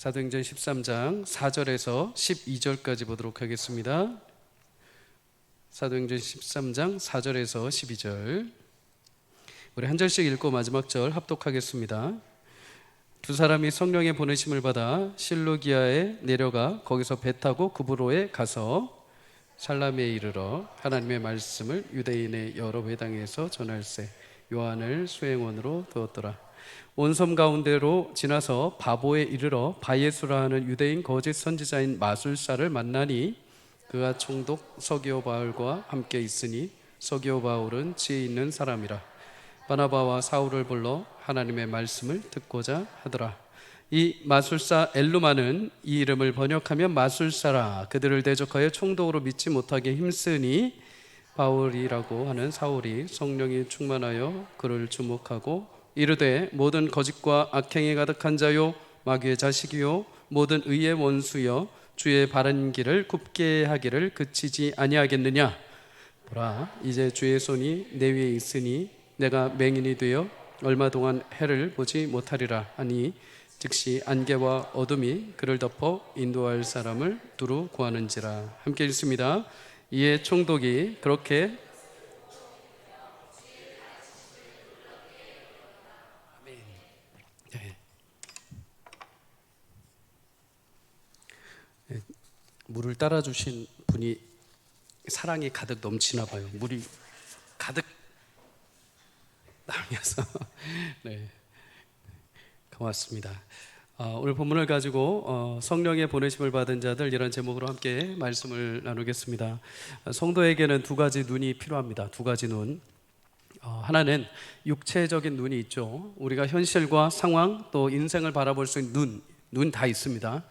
사도행전 13장 4절에서 12절까지 보도록 하겠습니다. 사도행전 13장 4절에서 12절, 우리 한 절씩 읽고 마지막 절 합독하겠습니다. 두 사람이 성령의 보내심을 받아 실루기아에 내려가 거기서 배 타고 구브로에 가서 살라미에 이르러 하나님의 말씀을 유대인의 여러 회당에서 전할세 요한을 수행원으로 두었더라. 온 섬 가운데로 지나서 바보에 이르러 바예수라 하는 유대인 거짓 선지자인 마술사를 만나니 그가 총독 서기오 바울과 함께 있으니 서기오 바울은 지혜 있는 사람이라. 바나바와 사울을 불러 하나님의 말씀을 듣고자 하더라. 이 마술사 엘루마는 이 이름을 번역하면 마술사라. 그들을 대적하여 총독으로 믿지 못하게 힘쓰니 바울이라고 하는 사울이 성령이 충만하여 그를 주목하고 이르되 모든 거짓과 악행이 가득한 자요 마귀의 자식이요 모든 의의 원수여 주의 바른 길을 굽게 하기를 그치지 아니하겠느냐. 보라, 이제 주의 손이 내 위에 있으니 내가 맹인이 되어 얼마 동안 해를 보지 못하리라 하니 즉시 안개와 어둠이 그를 덮어 인도할 사람을 두루 구하는지라. 함께 읽습니다. 이에 총독이 그렇게 물을 따라주신 분이 사랑이 가득 넘치나 봐요. 물이 가득 나면서 네, 고맙습니다. 오늘 본문을 가지고 성령의 보내심을 받은 자들, 이런 제목으로 함께 말씀을 나누겠습니다. 성도에게는 두 가지 눈이 필요합니다. 두 가지 눈. 하나는 육체적인 눈이 있죠. 우리가 현실과 상황 또 인생을 바라볼 수 있는 눈 다 있습니다.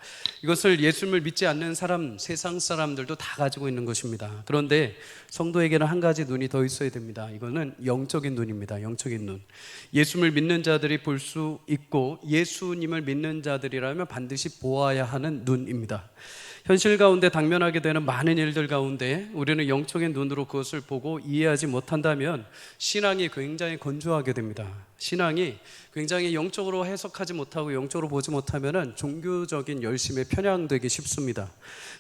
이것을 예수님을 믿지 않는 사람, 세상 사람들도 다 가지고 있는 것입니다. 그런데 성도에게는 한 가지 눈이 더 있어야 됩니다. 이거는 영적인 눈입니다. 영적인 눈. 예수님을 믿는 자들이 볼 수 있고 예수님을 믿는 자들이라면 반드시 보아야 하는 눈입니다. 현실 가운데 당면하게 되는 많은 일들 가운데 우리는 영적인 눈으로 그것을 보고 이해하지 못한다면 신앙이 굉장히 건조하게 됩니다. 신앙이 굉장히 영적으로 해석하지 못하고 영적으로 보지 못하면 종교적인 열심에 편향되기 쉽습니다.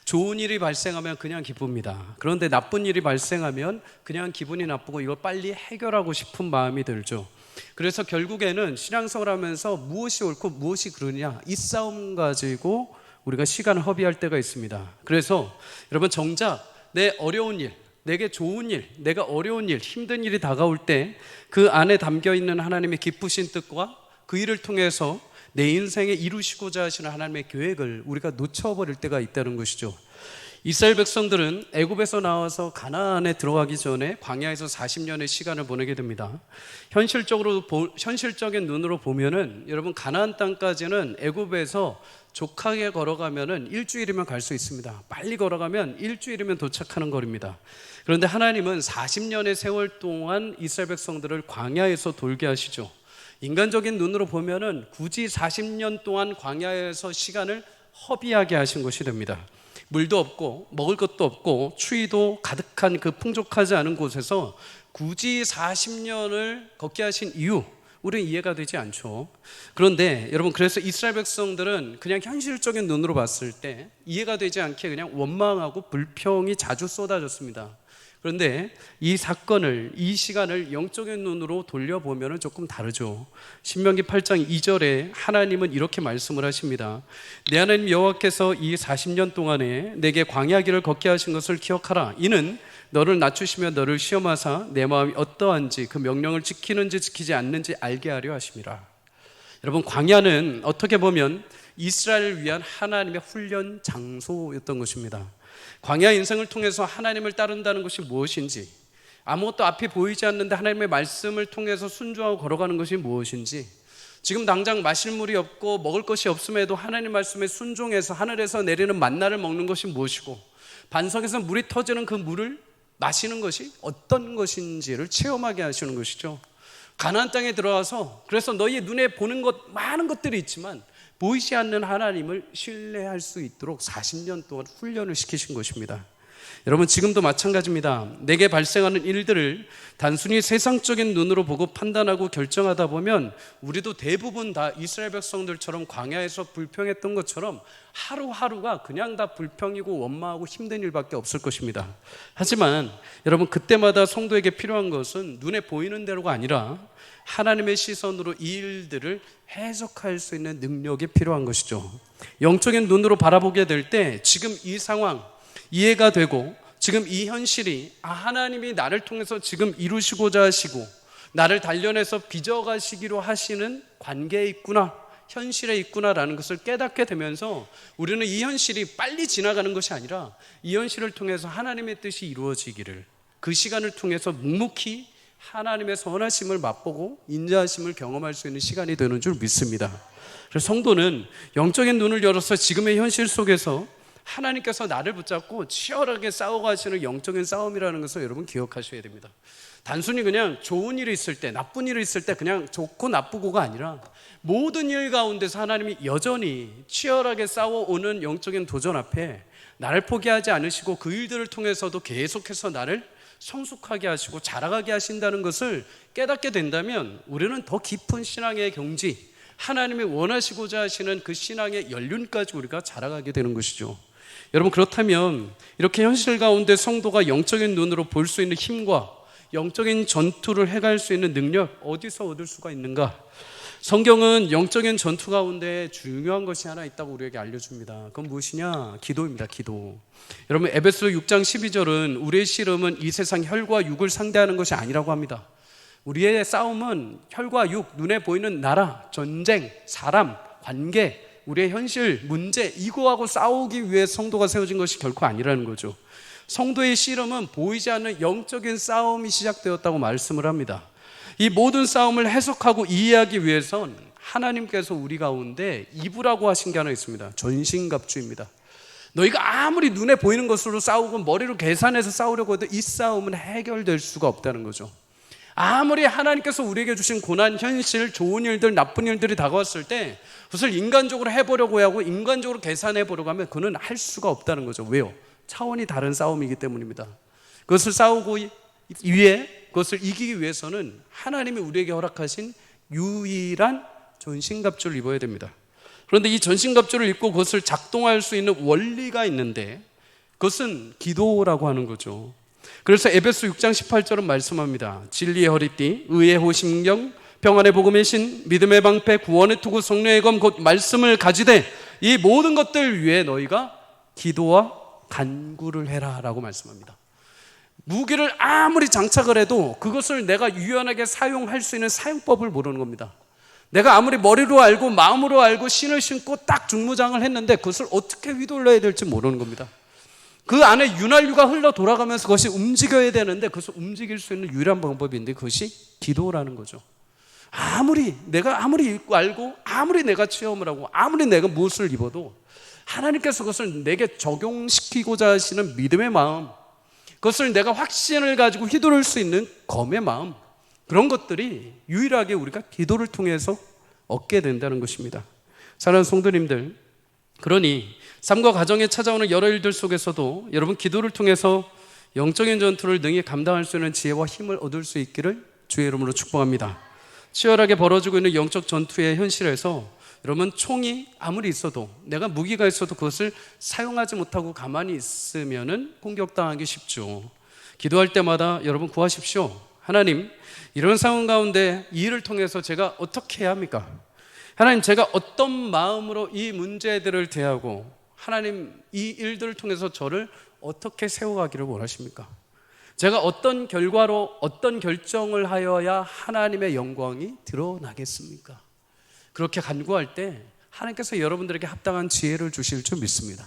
좋은 일이 발생하면 그냥 기쁩니다. 그런데 나쁜 일이 발생하면 그냥 기분이 나쁘고 이걸 빨리 해결하고 싶은 마음이 들죠. 그래서 결국에는 신앙생활 하면서 무엇이 옳고 무엇이 그르냐, 이 싸움 가지고 우리가 시간을 허비할 때가 있습니다. 그래서 여러분, 정작 내 어려운 일, 내게 좋은 일, 내가 어려운 일, 힘든 일이 다가올 때 그 안에 담겨있는 하나님의 기쁘신 뜻과 그 일을 통해서 내 인생에 이루시고자 하시는 하나님의 계획을 우리가 놓쳐버릴 때가 있다는 것이죠. 이스라엘 백성들은 애굽에서 나와서 가나안에 들어가기 전에 광야에서 40년의 시간을 보내게 됩니다. 현실적인 눈으로 보면은 여러분, 가나안 땅까지는 애굽에서 족하게 걸어가면은 일주일이면 갈 수 있습니다. 빨리 걸어가면 일주일이면 도착하는 거리입니다. 그런데 하나님은 40년의 세월 동안 이스라엘 백성들을 광야에서 돌게 하시죠. 인간적인 눈으로 보면은 굳이 40년 동안 광야에서 시간을 허비하게 하신 것이 됩니다. 물도 없고 먹을 것도 없고 추위도 가득한 그 풍족하지 않은 곳에서 굳이 40년을 걷게 하신 이유, 우리는 이해가 되지 않죠. 그런데 여러분, 그래서 이스라엘 백성들은 그냥 현실적인 눈으로 봤을 때 이해가 되지 않게 그냥 원망하고 불평이 자주 쏟아졌습니다. 그런데 이 사건을, 이 시간을 영적인 눈으로 돌려보면 조금 다르죠. 신명기 8장 2절에 하나님은 이렇게 말씀을 하십니다. 내 하나님 여호와께서 이 40년 동안에 내게 광야길을 걷게 하신 것을 기억하라. 이는 너를 낮추시며 너를 시험하사 내 마음이 어떠한지 그 명령을 지키는지 지키지 않는지 알게 하려 하심이라. 여러분, 광야는 어떻게 보면 이스라엘을 위한 하나님의 훈련 장소였던 것입니다. 광야 인생을 통해서 하나님을 따른다는 것이 무엇인지, 아무것도 앞이 보이지 않는데 하나님의 말씀을 통해서 순종하고 걸어가는 것이 무엇인지, 지금 당장 마실 물이 없고 먹을 것이 없음에도 하나님 말씀에 순종해서 하늘에서 내리는 만나를 먹는 것이 무엇이고, 반석에서 물이 터지는 그 물을 마시는 것이 어떤 것인지를 체험하게 하시는 것이죠. 가나안 땅에 들어와서, 그래서 너희의 눈에 보는 것 많은 것들이 있지만 보이지 않는 하나님을 신뢰할 수 있도록 40년 동안 훈련을 시키신 것입니다. 여러분, 지금도 마찬가지입니다. 내게 발생하는 일들을 단순히 세상적인 눈으로 보고 판단하고 결정하다 보면 우리도 대부분 다 이스라엘 백성들처럼 광야에서 불평했던 것처럼 하루하루가 그냥 다 불평이고 원망하고 힘든 일밖에 없을 것입니다. 하지만 여러분, 그때마다 성도에게 필요한 것은 눈에 보이는 대로가 아니라 하나님의 시선으로 이 일들을 해석할 수 있는 능력이 필요한 것이죠. 영적인 눈으로 바라보게 될 때 지금 이 상황 이해가 되고, 지금 이 현실이 하나님이 나를 통해서 지금 이루시고자 하시고 나를 단련해서 빚어가시기로 하시는 관계에 있구나, 현실에 있구나라는 것을 깨닫게 되면서 우리는 이 현실이 빨리 지나가는 것이 아니라 이 현실을 통해서 하나님의 뜻이 이루어지기를, 그 시간을 통해서 묵묵히 하나님의 선하심을 맛보고 인자하심을 경험할 수 있는 시간이 되는 줄 믿습니다. 그래서 성도는 영적인 눈을 열어서 지금의 현실 속에서 하나님께서 나를 붙잡고 치열하게 싸워가시는 영적인 싸움이라는 것을 여러분 기억하셔야 됩니다. 단순히 그냥 좋은 일이 있을 때, 나쁜 일이 있을 때 그냥 좋고 나쁘고가 아니라 모든 일 가운데서 하나님이 여전히 치열하게 싸워오는 영적인 도전 앞에 나를 포기하지 않으시고 그 일들을 통해서도 계속해서 나를 성숙하게 하시고 자라가게 하신다는 것을 깨닫게 된다면 우리는 더 깊은 신앙의 경지, 하나님이 원하시고자 하시는 그 신앙의 연륜까지 우리가 자라가게 되는 것이죠. 여러분, 그렇다면 이렇게 현실 가운데 성도가 영적인 눈으로 볼 수 있는 힘과 영적인 전투를 해갈 수 있는 능력, 어디서 얻을 수가 있는가? 성경은 영적인 전투 가운데 중요한 것이 하나 있다고 우리에게 알려줍니다. 그건 무엇이냐? 기도입니다. 기도. 여러분, 에베소 6장 12절은 우리의 씨름은 이 세상 혈과 육을 상대하는 것이 아니라고 합니다. 우리의 싸움은 혈과 육, 눈에 보이는 나라, 전쟁, 사람, 관계, 우리의 현실, 문제, 이거하고 싸우기 위해 성도가 세워진 것이 결코 아니라는 거죠. 성도의 씨름은 보이지 않는 영적인 싸움이 시작되었다고 말씀을 합니다. 이 모든 싸움을 해석하고 이해하기 위해선 하나님께서 우리 가운데 입으라고 하신 게 하나 있습니다. 전신갑주입니다. 너희가 아무리 눈에 보이는 것으로 싸우고 머리로 계산해서 싸우려고 해도 이 싸움은 해결될 수가 없다는 거죠. 아무리 하나님께서 우리에게 주신 고난, 현실, 좋은 일들, 나쁜 일들이 다가왔을 때 그것을 인간적으로 해보려고 하고 인간적으로 계산해보려고 하면 그는 할 수가 없다는 거죠. 왜요? 차원이 다른 싸움이기 때문입니다. 그것을 싸우고 그것을 이기기 위해서는 하나님이 우리에게 허락하신 유일한 전신갑주를 입어야 됩니다. 그런데 이 전신갑주를 입고 그것을 작동할 수 있는 원리가 있는데 그것은 기도라고 하는 거죠. 그래서 에베소 6장 18절은 말씀합니다. 진리의 허리띠, 의의 호심경, 평안의 복음의 신, 믿음의 방패, 구원의 투구, 성령의 검, 곧 말씀을 가지되 이 모든 것들 위해 너희가 기도와 간구를 해라 라고 말씀합니다. 무기를 아무리 장착을 해도 그것을 내가 유연하게 사용할 수 있는 사용법을 모르는 겁니다. 내가 아무리 머리로 알고 마음으로 알고 신을 신고 딱 중무장을 했는데 그것을 어떻게 휘둘러야 될지 모르는 겁니다. 그 안에 윤활유가 흘러 돌아가면서 그것이 움직여야 되는데 그것을 움직일 수 있는 유일한 방법인데 그것이 기도라는 거죠. 내가 아무리 읽고 알고 아무리 내가 체험을 하고 아무리 내가 무엇을 입어도 하나님께서 그것을 내게 적용시키고자 하시는 믿음의 마음, 그것을 내가 확신을 가지고 휘두를 수 있는 검의 마음, 그런 것들이 유일하게 우리가 기도를 통해서 얻게 된다는 것입니다. 사랑하는 성도님들, 그러니 삶과 가정에 찾아오는 여러 일들 속에서도 여러분 기도를 통해서 영적인 전투를 능히 감당할 수 있는 지혜와 힘을 얻을 수 있기를 주의 이름으로 축복합니다. 치열하게 벌어지고 있는 영적 전투의 현실에서 여러분 총이 아무리 있어도 내가 무기가 있어도 그것을 사용하지 못하고 가만히 있으면은 공격당하기 쉽죠. 기도할 때마다 여러분 구하십시오. 하나님, 이런 상황 가운데 이 일을 통해서 제가 어떻게 해야 합니까? 하나님, 제가 어떤 마음으로 이 문제들을 대하고 하나님 이 일들을 통해서 저를 어떻게 세워가기를 원하십니까? 제가 어떤 결과로 어떤 결정을 하여야 하나님의 영광이 드러나겠습니까? 그렇게 간구할 때 하나님께서 여러분들에게 합당한 지혜를 주실 줄 믿습니다.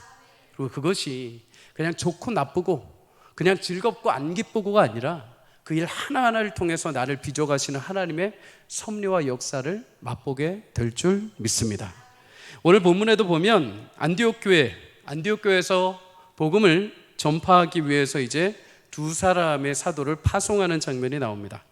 그리고 그것이 그냥 좋고 나쁘고 그냥 즐겁고 안 기쁘고가 아니라 그 일 하나하나를 통해서 나를 빚어가시는 하나님의 섭리와 역사를 맛보게 될 줄 믿습니다. 오늘 본문에도 보면 안디옥 교회에서 복음을 전파하기 위해서 이제 두 사람의 사도를 파송하는 장면이 나옵니다.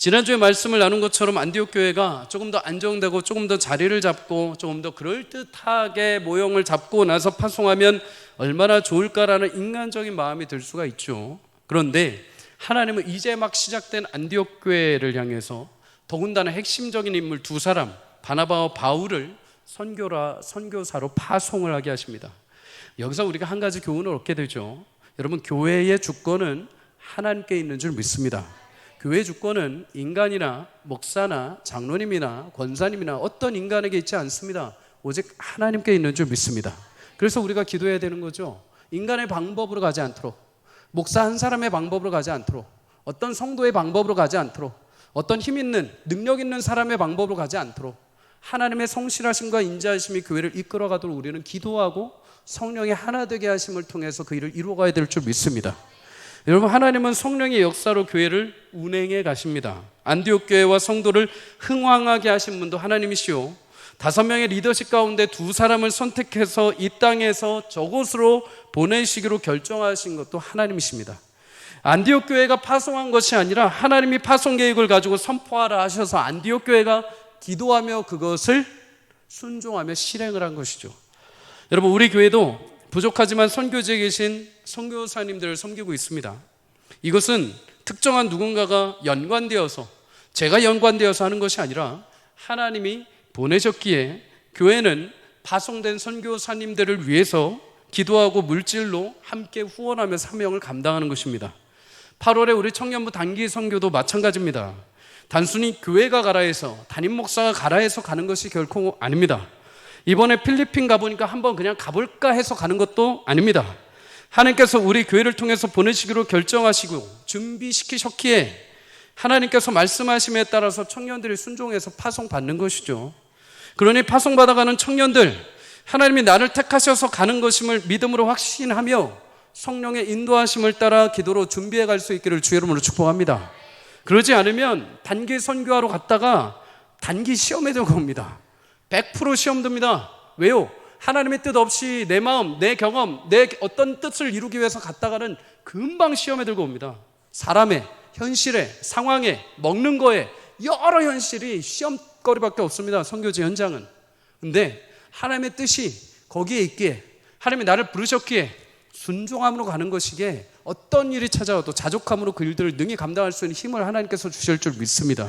지난주에 말씀을 나눈 것처럼 안디옥 교회가 조금 더 안정되고 조금 더 자리를 잡고 조금 더 그럴듯하게 모형을 잡고 나서 파송하면 얼마나 좋을까라는 인간적인 마음이 들 수가 있죠. 그런데 하나님은 이제 막 시작된 안디옥 교회를 향해서 더군다나 핵심적인 인물 두 사람, 바나바와 바울을 선교사로 파송을 하게 하십니다. 여기서 우리가 한 가지 교훈을 얻게 되죠. 여러분, 교회의 주권은 하나님께 있는 줄 믿습니다. 교회의 주권은 인간이나 목사나 장로님이나 권사님이나 어떤 인간에게 있지 않습니다. 오직 하나님께 있는 줄 믿습니다. 그래서 우리가 기도해야 되는 거죠. 인간의 방법으로 가지 않도록, 목사 한 사람의 방법으로 가지 않도록, 어떤 성도의 방법으로 가지 않도록, 어떤 힘 있는 능력 있는 사람의 방법으로 가지 않도록 하나님의 성실하심과 인자하심이 교회를 이끌어가도록 우리는 기도하고 성령의 하나 되게 하심을 통해서 그 일을 이루어가야 될 줄 믿습니다. 여러분, 하나님은 성령의 역사로 교회를 운행해 가십니다. 안디옥 교회와 성도를 흥왕하게 하신 분도 하나님이시오, 5명의 리더십 가운데 2사람을 선택해서 이 땅에서 저곳으로 보내시기로 결정하신 것도 하나님이십니다. 안디옥 교회가 파송한 것이 아니라 하나님이 파송 계획을 가지고 선포하라 하셔서 안디옥 교회가 기도하며 그것을 순종하며 실행을 한 것이죠. 여러분, 우리 교회도 부족하지만 선교지에 계신 선교사님들을 섬기고 있습니다. 이것은 특정한 누군가가 연관되어서, 제가 연관되어서 하는 것이 아니라 하나님이 보내셨기에 교회는 파송된 선교사님들을 위해서 기도하고 물질로 함께 후원하며 사명을 감당하는 것입니다. 8월에 우리 청년부 단기 선교도 마찬가지입니다. 단순히 교회가 가라 해서, 담임 목사가 가라 해서 가는 것이 결코 아닙니다. 이번에 필리핀 가보니까 한번 그냥 가볼까 해서 가는 것도 아닙니다. 하나님께서 우리 교회를 통해서 보내시기로 결정하시고 준비시키셨기에 하나님께서 말씀하심에 따라서 청년들이 순종해서 파송받는 것이죠. 그러니 파송받아가는 청년들, 하나님이 나를 택하셔서 가는 것임을 믿음으로 확신하며 성령의 인도하심을 따라 기도로 준비해 갈 수 있기를 주의 이름으로 축복합니다. 그러지 않으면 단기 선교하러 갔다가 단기 시험에 들고 옵니다. 100% 시험 듭니다. 왜요? 하나님의 뜻 없이 내 마음, 내 경험, 내 어떤 뜻을 이루기 위해서 갔다가는 금방 시험에 들고 옵니다. 사람의, 현실에, 상황에, 먹는 거에 여러 현실이 시험거리밖에 없습니다. 선교지 현장은. 근데 하나님의 뜻이 거기에 있기에, 하나님이 나를 부르셨기에 순종함으로 가는 것이기에 어떤 일이 찾아와도 자족함으로 그 일들을 능히 감당할 수 있는 힘을 하나님께서 주실 줄 믿습니다.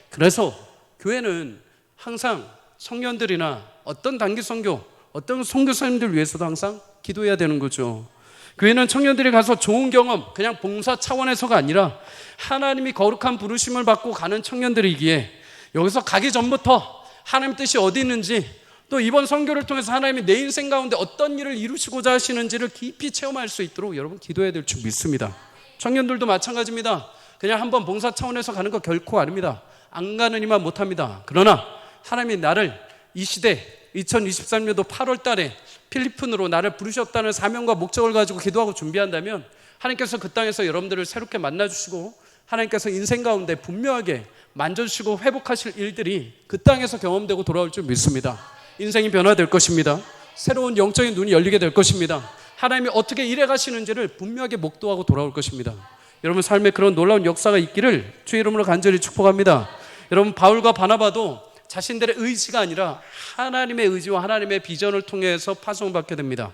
그래서 교회는 항상 청년들이나 어떤 단기 선교, 어떤 선교사님들 위해서도 항상 기도해야 되는 거죠. 교회는 청년들이 가서 좋은 경험, 그냥 봉사 차원에서가 아니라 하나님이 거룩한 부르심을 받고 가는 청년들이기에 여기서 가기 전부터 하나님 뜻이 어디 있는지, 또 이번 선교를 통해서 하나님이 내 인생 가운데 어떤 일을 이루시고자 하시는지를 깊이 체험할 수 있도록 여러분 기도해야 될 줄 믿습니다. 청년들도 마찬가지입니다. 그냥 한번 봉사 차원에서 가는 거 결코 아닙니다. 안 가는 이만 못합니다. 그러나 하나님이 나를 이 시대 2023년도 8월 달에 필리핀으로 나를 부르셨다는 사명과 목적을 가지고 기도하고 준비한다면 하나님께서 그 땅에서 여러분들을 새롭게 만나주시고 하나님께서 인생 가운데 분명하게 만져주시고 회복하실 일들이 그 땅에서 경험되고 돌아올 줄 믿습니다. 인생이 변화될 것입니다. 새로운 영적인 눈이 열리게 될 것입니다. 하나님이 어떻게 일해 가시는지를 분명하게 목도하고 돌아올 것입니다. 여러분 삶에 그런 놀라운 역사가 있기를 주의 이름으로 간절히 축복합니다. 여러분, 바울과 바나바도 자신들의 의지가 아니라 하나님의 의지와 하나님의 비전을 통해서 파송받게 됩니다.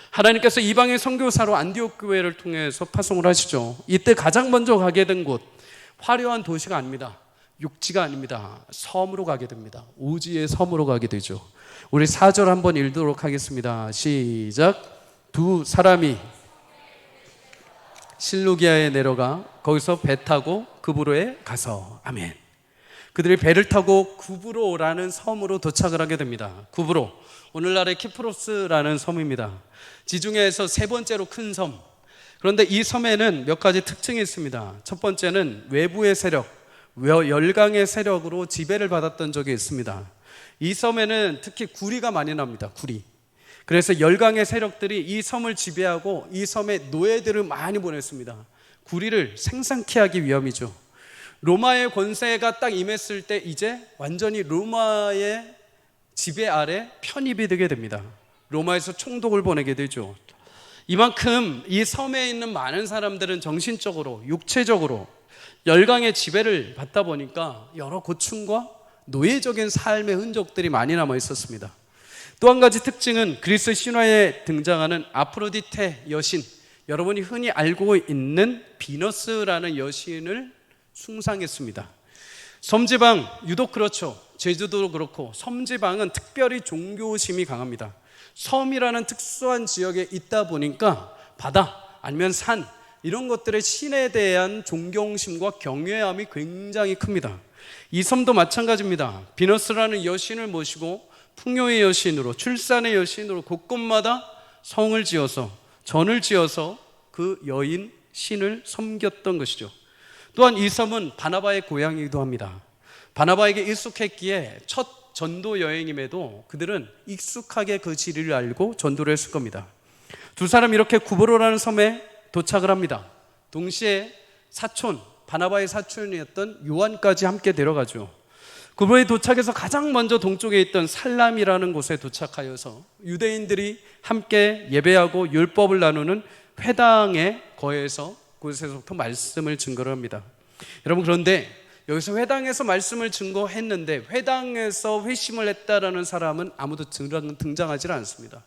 하나님께서 이방의 선교사로 안디옥 교회를 통해서 파송을 하시죠. 이때 가장 먼저 가게 된 곳, 화려한 도시가 아닙니다. 육지가 아닙니다. 섬으로 가게 됩니다. 오지의 섬으로 가게 되죠. 우리 4절 한번 읽도록 하겠습니다. 시작. 2사람이 실루기아에 내려가 거기서 배 타고 구브로에 가서, 아멘. 그들이 배를 타고 구브로라는 섬으로 도착을 하게 됩니다. 구브로, 오늘날의 키프로스라는 섬입니다. 지중해에서 3번째로 큰 섬. 그런데 이 섬에는 몇 가지 특징이 있습니다. 첫 번째는 외부의 세력, 열강의 세력으로 지배를 받았던 적이 있습니다. 이 섬에는 특히 구리가 많이 납니다. 구리. 그래서 열강의 세력들이 이 섬을 지배하고 이 섬에 노예들을 많이 보냈습니다. 구리를 생산케 하기 위함이죠. 로마의 권세가 딱 임했을 때 이제 완전히 로마의 지배 아래 편입이 되게 됩니다. 로마에서 총독을 보내게 되죠. 이만큼 이 섬에 있는 많은 사람들은 정신적으로, 육체적으로 열강의 지배를 받다 보니까 여러 고충과 노예적인 삶의 흔적들이 많이 남아 있었습니다. 또 한 가지 특징은 그리스 신화에 등장하는 아프로디테 여신, 여러분이 흔히 알고 있는 비너스라는 여신을 숭상했습니다. 섬지방 유독 그렇죠. 제주도도 그렇고 섬지방은 특별히 종교심이 강합니다. 섬이라는 특수한 지역에 있다 보니까 바다 아니면 산 이런 것들의 신에 대한 존경심과 경외함이 굉장히 큽니다. 이 섬도 마찬가지입니다. 비너스라는 여신을 모시고 풍요의 여신으로, 출산의 여신으로 곳곳마다 성을 지어서, 전을 지어서 그 여인 신을 섬겼던 것이죠. 또한 이 섬은 바나바의 고향이기도 합니다. 바나바에게 익숙했기에 첫 전도 여행임에도 그들은 익숙하게 그 지리를 알고 전도를 했을 겁니다. 두 사람이 이렇게 구브로라는 섬에 도착을 합니다. 동시에 사촌, 바나바의 사촌이었던 요한까지 함께 데려가죠. 구브로에 도착해서 가장 먼저 동쪽에 있던 살람이라는 곳에 도착하여서 유대인들이 함께 예배하고 율법을 나누는 회당에 거해서 그곳에서부터 말씀을 증거를 합니다. 여러분, 그런데 여기서 회당에서 말씀을 증거했는데 회당에서 회심을 했다라는 사람은 아무도 등장하지 않습니다.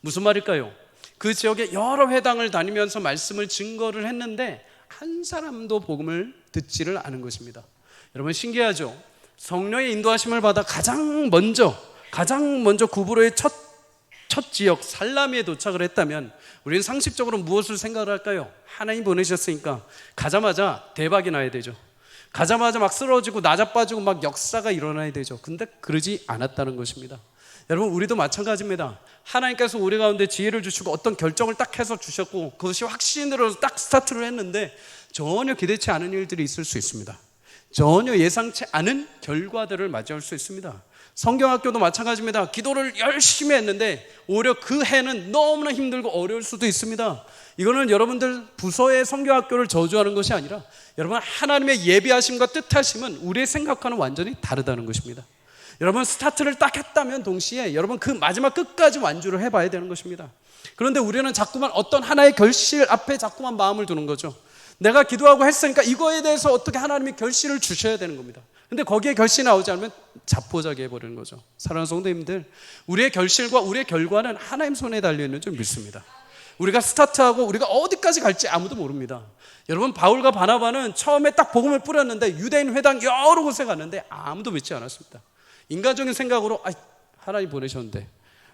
무슨 말일까요? 그 지역에 여러 회당을 다니면서 말씀을 증거를 했는데 한 사람도 복음을 듣지를 않은 것입니다. 여러분, 신기하죠? 성령의 인도하심을 받아 가장 먼저 구브로의 첫 지역 살라미에 도착을 했다면 우리는 상식적으로 무엇을 생각을 할까요? 하나님 보내셨으니까 가자마자 대박이 나야 되죠. 가자마자 막 쓰러지고 나자빠지고 막 역사가 일어나야 되죠. 근데 그러지 않았다는 것입니다. 여러분, 우리도 마찬가지입니다. 하나님께서 우리 가운데 지혜를 주시고 어떤 결정을 딱 해서 주셨고 그것이 확신으로 딱 스타트를 했는데 전혀 기대치 않은 일들이 있을 수 있습니다. 전혀 예상치 않은 결과들을 맞이할 수 있습니다. 성경학교도 마찬가지입니다. 기도를 열심히 했는데 오히려 그 해는 너무나 힘들고 어려울 수도 있습니다. 이거는 여러분들 부서의 성경학교를 저주하는 것이 아니라 여러분, 하나님의 예비하심과 뜻하심은 우리의 생각과는 완전히 다르다는 것입니다. 여러분, 스타트를 딱 했다면 동시에 여러분 그 마지막 끝까지 완주를 해봐야 되는 것입니다. 그런데 우리는 자꾸만 어떤 하나의 결실 앞에 자꾸만 마음을 두는 거죠. 내가 기도하고 했으니까 이거에 대해서 어떻게 하나님이 결실을 주셔야 되는 겁니다. 근데 거기에 결실이 나오지 않으면 자포자기 해버리는 거죠. 사랑하는 성도님들, 우리의 결실과 우리의 결과는 하나님 손에 달려있는 줄 믿습니다. 우리가 스타트하고 우리가 어디까지 갈지 아무도 모릅니다. 여러분, 바울과 바나바는 처음에 딱 복음을 뿌렸는데 유대인 회당 여러 곳에 갔는데 아무도 믿지 않았습니다. 인간적인 생각으로 하나님 보내셨는데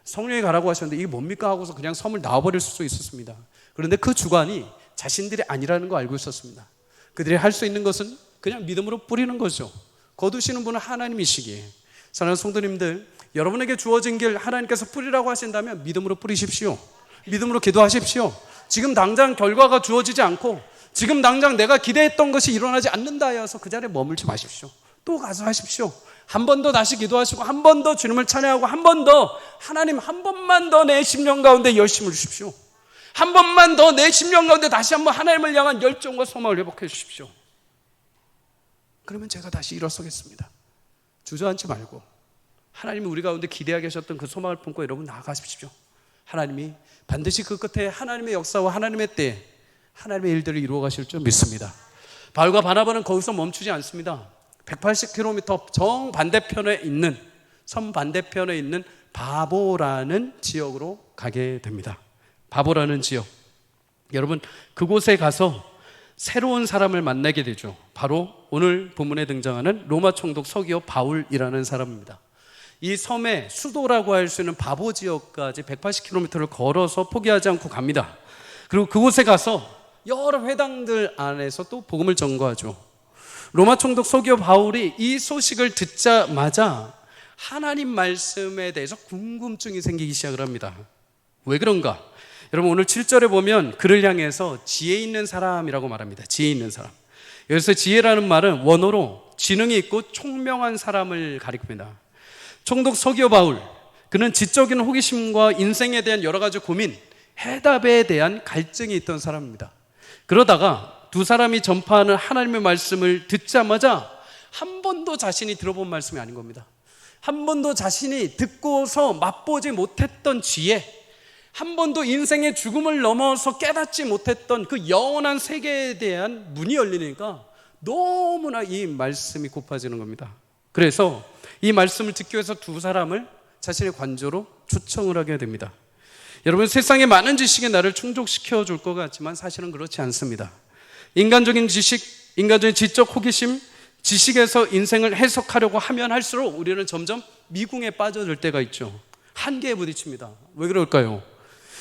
성령이 가라고 하셨는데 이게 뭡니까 하고서 그냥 섬을 나와버릴 수도 있었습니다. 그런데 그 주관이 자신들이 아니라는 거 알고 있었습니다. 그들이 할 수 있는 것은 그냥 믿음으로 뿌리는 거죠. 거두시는 분은 하나님이시기에. 사랑하는 성도님들, 여러분에게 주어진 길 하나님께서 뿌리라고 하신다면 믿음으로 뿌리십시오. 믿음으로 기도하십시오. 지금 당장 결과가 주어지지 않고 지금 당장 내가 기대했던 것이 일어나지 않는다 하여서 그 자리에 머물지 마십시오. 또 가서 하십시오. 한 번 더 다시 기도하시고 한 번 더 주님을 찬양하고 한 번 더 하나님 한 번만 더 내 심령 가운데 열심을 주십시오. 한 번만 더 내 심령 가운데 다시 한번 하나님을 향한 열정과 소망을 회복해 주십시오. 그러면 제가 다시 일어서겠습니다. 주저앉지 말고 하나님이 우리 가운데 기대하게 하셨던 그 소망을 품고 여러분 나아가십시오. 하나님이 반드시 그 끝에 하나님의 역사와 하나님의 때에 하나님의 일들을 이루어 가실 줄 믿습니다. 바울과 바나바는 거기서 멈추지 않습니다. 180km 정반대편에 있는 섬 반대편에 있는 바보라는 지역으로 가게 됩니다. 바보라는 지역, 여러분 그곳에 가서 새로운 사람을 만나게 되죠. 바로 오늘 본문에 등장하는 로마 총독 서기오 바울이라는 사람입니다. 이 섬의 수도라고 할 수 있는 바보 지역까지 180km를 걸어서 포기하지 않고 갑니다. 그리고 그곳에 가서 여러 회당들 안에서 또 복음을 전거하죠. 로마 총독 서기오 바울이 이 소식을 듣자마자 하나님 말씀에 대해서 궁금증이 생기기 시작을 합니다. 왜 그런가? 여러분 오늘 7절에 보면 그를 향해서 지혜 있는 사람이라고 말합니다. 지혜 있는 사람. 여기서 지혜라는 말은 원어로 지능이 있고 총명한 사람을 가리킵니다. 총독 서기오 바울, 그는 지적인 호기심과 인생에 대한 여러 가지 고민, 해답에 대한 갈증이 있던 사람입니다. 그러다가 두 사람이 전파하는 하나님의 말씀을 듣자마자 한 번도 자신이 들어본 말씀이 아닌 겁니다. 한 번도 자신이 듣고서 맛보지 못했던 지혜, 한 번도 인생의 죽음을 넘어서 깨닫지 못했던 그 영원한 세계에 대한 문이 열리니까 너무나 이 말씀이 고파지는 겁니다. 그래서 이 말씀을 듣기 위해서 두 사람을 자신의 관조로 초청을 하게 됩니다. 여러분, 세상의 많은 지식이 나를 충족시켜 줄 것 같지만 사실은 그렇지 않습니다. 인간적인 지식, 인간적인 지적 호기심, 지식에서 인생을 해석하려고 하면 할수록 우리는 점점 미궁에 빠져들 때가 있죠. 한계에 부딪힙니다. 왜 그럴까요?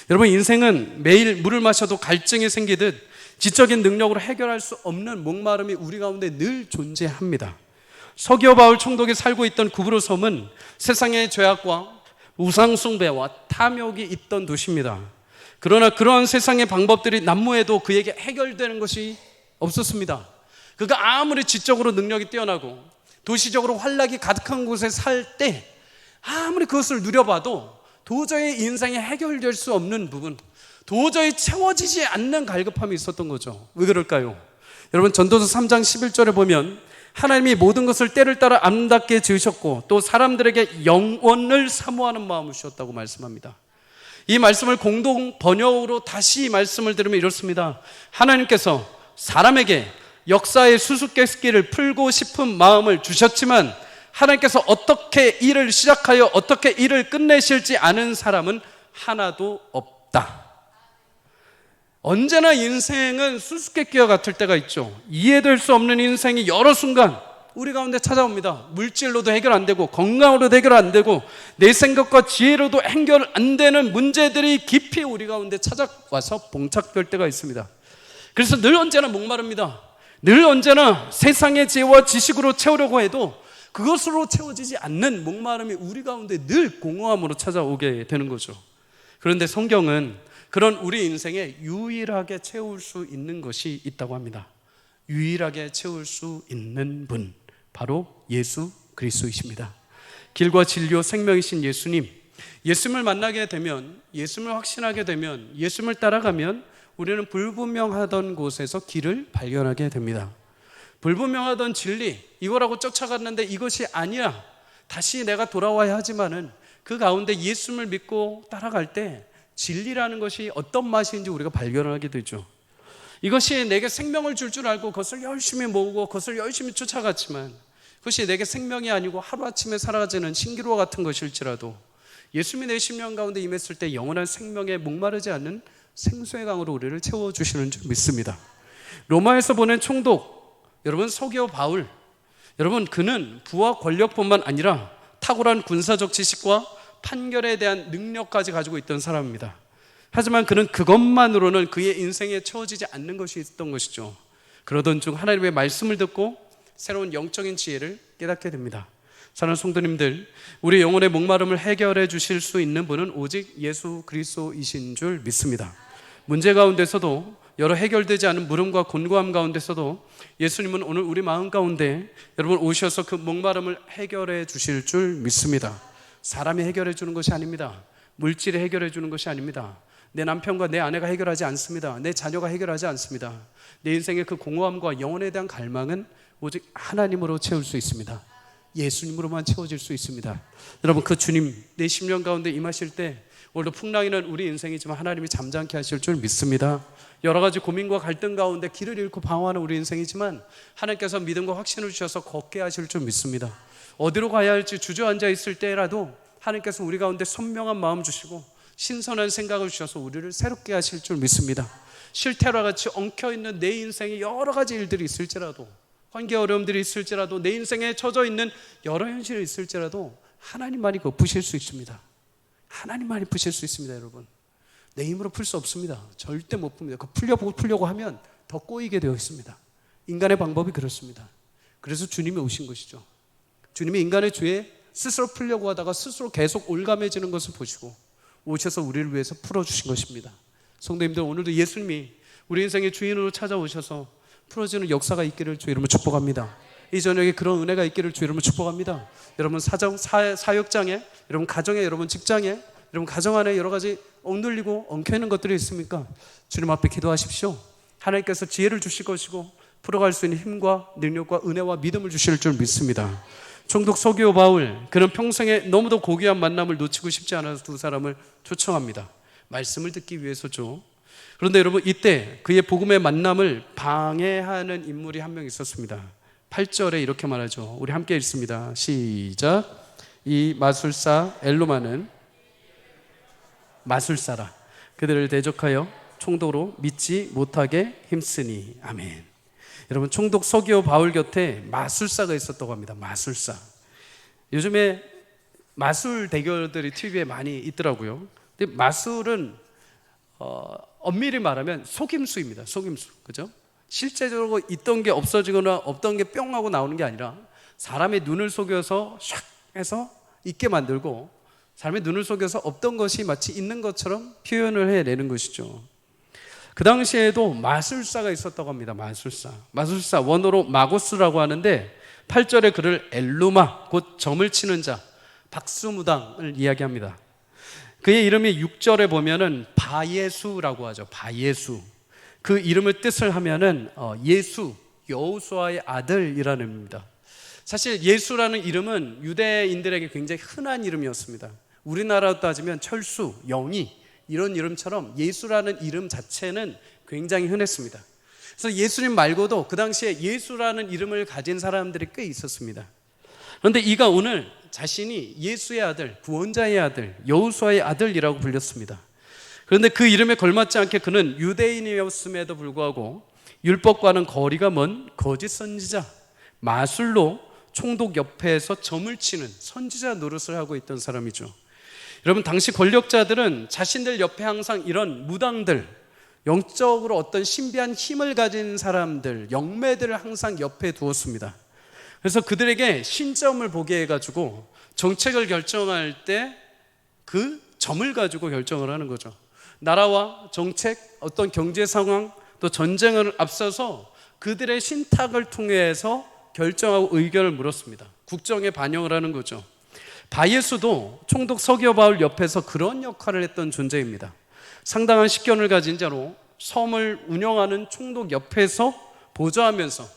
여러분, 인생은 매일 물을 마셔도 갈증이 생기듯 지적인 능력으로 해결할 수 없는 목마름이 우리 가운데 늘 존재합니다. 서기오 바울 총독이 살고 있던 구브로 섬은 세상의 죄악과 우상숭배와 탐욕이 있던 도시입니다. 그러나 그러한 세상의 방법들이 난무해도 그에게 해결되는 것이 없었습니다. 그가 아무리 지적으로 능력이 뛰어나고 도시적으로 활락이 가득한 곳에 살 때 아무리 그것을 누려봐도 도저히 인생에 해결될 수 없는 부분, 도저히 채워지지 않는 갈급함이 있었던 거죠. 왜 그럴까요? 여러분, 전도서 3장 11절에 보면 하나님이 모든 것을 때를 따라 아름답게 지으셨고 또 사람들에게 영원을 사모하는 마음을 주셨다고 말씀합니다. 이 말씀을 공동 번역으로 다시 말씀을 들으면 이렇습니다. 하나님께서 사람에게 역사의 수수께끼를 풀고 싶은 마음을 주셨지만 하나님께서 어떻게 일을 시작하여 어떻게 일을 끝내실지 아는 사람은 하나도 없다. 언제나 인생은 수수께끼와 같을 때가 있죠. 이해될 수 없는 인생이 여러 순간 우리 가운데 찾아옵니다. 물질로도 해결 안 되고 건강으로도 해결 안 되고 내 생각과 지혜로도 해결 안 되는 문제들이 깊이 우리 가운데 찾아와서 봉착될 때가 있습니다. 그래서 늘 언제나 목마릅니다. 늘 언제나 세상의 지혜와 지식으로 채우려고 해도 그것으로 채워지지 않는 목마름이 우리 가운데 늘 공허함으로 찾아오게 되는 거죠. 그런데 성경은 그런 우리 인생에 유일하게 채울 수 있는 것이 있다고 합니다. 유일하게 채울 수 있는 분, 바로 예수 그리스도이십니다. 길과 진리와 생명이신 예수님, 예수님을 만나게 되면, 예수님을 확신하게 되면, 예수님을 따라가면 우리는 불분명하던 곳에서 길을 발견하게 됩니다. 불분명하던 진리, 이거라고 쫓아갔는데 이것이 아니야, 다시 내가 돌아와야 하지만은 그 가운데 예수님을 믿고 따라갈 때 진리라는 것이 어떤 맛인지 우리가 발견하게 되죠. 이것이 내게 생명을 줄 줄 알고 그것을 열심히 모으고 그것을 열심히 쫓아갔지만 그것이 내게 생명이 아니고 하루아침에 사라지는 신기루와 같은 것일지라도 예수님이 내 심령 가운데 임했을 때 영원한 생명에 목마르지 않는 생수의 강으로 우리를 채워주시는 줄 믿습니다. 로마에서 보낸 총독, 여러분 서기오 바울, 여러분 그는 부와 권력뿐만 아니라 탁월한 군사적 지식과 판결에 대한 능력까지 가지고 있던 사람입니다. 하지만 그는 그것만으로는 그의 인생에 채워지지 않는 것이 있었던 것이죠. 그러던 중 하나님의 말씀을 듣고 새로운 영적인 지혜를 깨닫게 됩니다. 사랑하는 성도님들, 우리 영혼의 목마름을 해결해 주실 수 있는 분은 오직 예수 그리스도이신 줄 믿습니다. 문제 가운데서도, 여러 해결되지 않은 물음과 곤고함 가운데서도 예수님은 오늘 우리 마음 가운데 여러분 오셔서 그 목마름을 해결해 주실 줄 믿습니다. 사람이 해결해 주는 것이 아닙니다. 물질이 해결해 주는 것이 아닙니다. 내 남편과 내 아내가 해결하지 않습니다. 내 자녀가 해결하지 않습니다. 내 인생의 그 공허함과 영혼에 대한 갈망은 오직 하나님으로 채울 수 있습니다. 예수님으로만 채워질 수 있습니다. 여러분, 그 주님 내 심령 가운데 임하실 때 오늘도 풍랑이는 우리 인생이지만 하나님이 잠잠케 하실 줄 믿습니다. 여러 가지 고민과 갈등 가운데 길을 잃고 방황하는 우리 인생이지만 하나님께서 믿음과 확신을 주셔서 걷게 하실 줄 믿습니다. 어디로 가야 할지 주저앉아 있을 때라도 하나님께서 우리 가운데 선명한 마음 주시고 신선한 생각을 주셔서 우리를 새롭게 하실 줄 믿습니다. 실태와 같이 엉켜있는 내 인생에 여러 가지 일들이 있을지라도, 관계 어려움들이 있을지라도, 내 인생에 처져 있는 여러 현실이 있을지라도 하나님만이 그거 푸실 수 있습니다. 하나님만이 푸실 수 있습니다. 여러분, 내 힘으로 풀 수 없습니다. 절대 못 풉니다. 그거 풀려고 하면 더 꼬이게 되어 있습니다. 인간의 방법이 그렇습니다. 그래서 주님이 오신 것이죠. 주님이 인간의 죄에 스스로 풀려고 하다가 스스로 계속 올가매지는 것을 보시고 오셔서 우리를 위해서 풀어주신 것입니다. 성도님들, 오늘도 예수님이 우리 인생의 주인으로 찾아오셔서 풀어주는 역사가 있기를 주 이름으로 축복합니다. 이 저녁에 그런 은혜가 있기를 주 이름으로 축복합니다. 여러분 사역장에, 여러분 가정에, 여러분 직장에, 여러분 가정 안에 여러 가지 억눌리고 엉켜있는 것들이 있습니까? 주님 앞에 기도하십시오. 하나님께서 지혜를 주실 것이고 풀어갈 수 있는 힘과 능력과 은혜와 믿음을 주실 줄 믿습니다. 총독 서기오 바울, 그는 평생에 너무도 고귀한 만남을 놓치고 싶지 않아서 두 사람을 초청합니다. 말씀을 듣기 위해서죠. 그런데 여러분, 이때 그의 복음의 만남을 방해하는 인물이 한 명 있었습니다. 8절에 이렇게 말하죠. 우리 함께 읽습니다. 시작. 이 마술사 엘루마는 마술사라. 그들을 대적하여 총독으로 믿지 못하게 힘쓰니. 아멘. 여러분, 총독 서기오 바울 곁에 마술사가 있었다고 합니다. 마술사. 요즘에 마술 대결들이 TV에 많이 있더라고요. 근데 마술은 엄밀히 말하면 속임수입니다. 속임수. 그죠? 실제적으로 있던 게 없어지거나 없던 게 뿅 하고 나오는 게 아니라 사람의 눈을 속여서 샥 해서 있게 만들고 사람의 눈을 속여서 없던 것이 마치 있는 것처럼 표현을 해내는 것이죠. 그 당시에도 마술사가 있었다고 합니다. 마술사 원어로 마고스라고 하는데 8절에 그를 엘루마, 곧 점을 치는 자, 박수무당을 이야기합니다. 그의 이름이 6절에 보면은 바예수라고 하죠. 바예수. 그 이름을 뜻을 하면은 예수, 여호수아의 아들이라는 의미입니다. 사실 예수라는 이름은 유대인들에게 굉장히 흔한 이름이었습니다. 우리나라로 따지면 철수, 영희 이런 이름처럼 예수라는 이름 자체는 굉장히 흔했습니다. 그래서 예수님 말고도 그 당시에 예수라는 이름을 가진 사람들이 꽤 있었습니다. 그런데 이가 오늘 자신이 예수의 아들, 구원자의 아들, 여호수아의 아들이라고 불렸습니다. 그런데 그 이름에 걸맞지 않게 그는 유대인이었음에도 불구하고 율법과는 거리가 먼 거짓 선지자, 마술로 총독 옆에서 점을 치는 선지자 노릇을 하고 있던 사람이죠. 여러분, 당시 권력자들은 자신들 옆에 항상 이런 무당들, 영적으로 어떤 신비한 힘을 가진 사람들, 영매들을 항상 옆에 두었습니다. 그래서 그들에게 신점을 보게 해가지고 정책을 결정할 때 그 점을 가지고 결정을 하는 거죠. 나라와 정책, 어떤 경제 상황, 또 전쟁을 앞서서 그들의 신탁을 통해서 결정하고 의견을 물었습니다. 국정에 반영을 하는 거죠. 바예수도 총독 서기오 바울 옆에서 그런 역할을 했던 존재입니다. 상당한 식견을 가진 자로 섬을 운영하는 총독 옆에서 보좌하면서